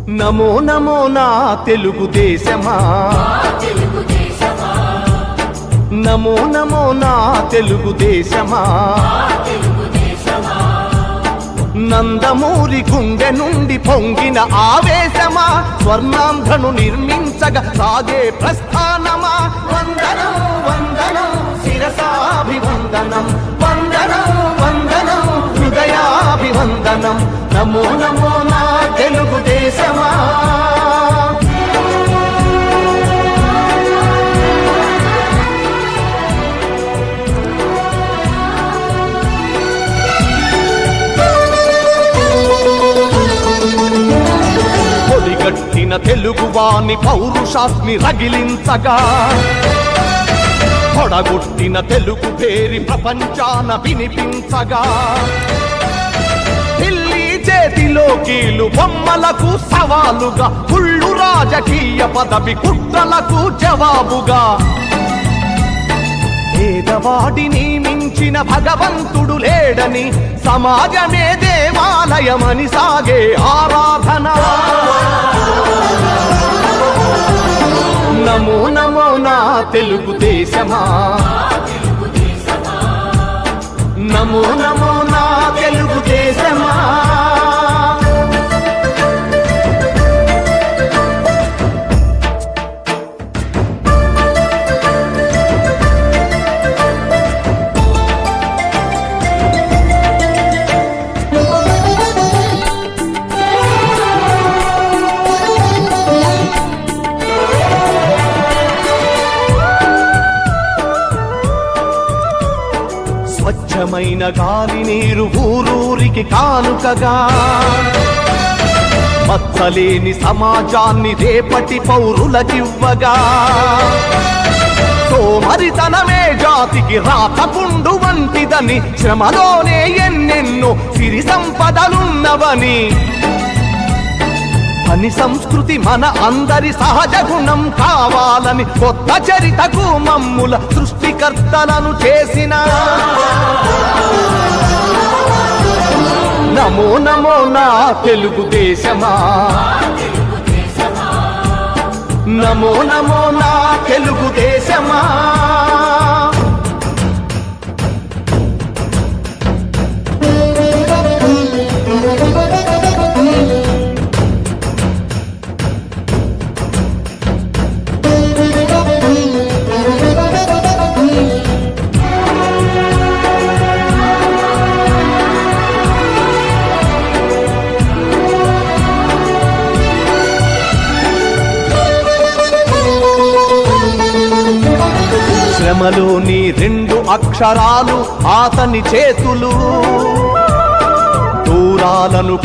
నమో నమో నా తెలుగుదేశమా, నమో నమో నా తెలుగుదేశమా, నందమూరి గుండె నుండి పొంగిన ఆవేశమా, స్వర్ణాంధ్రను నిర్మించగా సాగే ప్రస్థానమా. వందనం వందనం శిరసాభివందనం, వందనం వందనం హృదయాభివందనం. నమో నమో నా తెలుగుదేశమా. పొడిగట్టిన తెలుగువాని పౌరుషాన్ని రగిలించగా, పొడగొట్టిన తెలుగు పేరి ప్రపంచాన వినిపించగా, ఢిల్లీ చేతిలో కీలు బొమ్మలకు సవాలుగా, కుళ్ళు రాజకీయ పదవి కుట్రలకు జవాబుగా, పేదవాడిని మించిన భగవంతుడు లేడని, సమాజమే దేవాలయమని సాగే ఆరాధన. నమో నమో నా తెలుగుదేశమా, నమో నమో నా తెలుగుదేశమా. స్వచ్ఛమైన గాలి నీరు ఊరూరికి కానుకగా, మచ్చలేని సమాజాన్ని రేపటి పౌరులకివ్వగా, సోమరితనమే జాతికి రాతపుండు వంటిదని, శ్రమలోనే ఎన్నెన్నో సిరి సంపదలున్నవని, పని సంస్కృతి మన అందరి సహజ గుణం కావాలని, కొత్త చరితకు మమ్ముల సృష్టికర్తలను చేసిన. నమో నమో నా తెలుగుదేశమా, నమో నమో నా తెలుగుదేశమా. శ్రమలోని రెండు అక్షరాలు అతని చేతులు, దూరాలను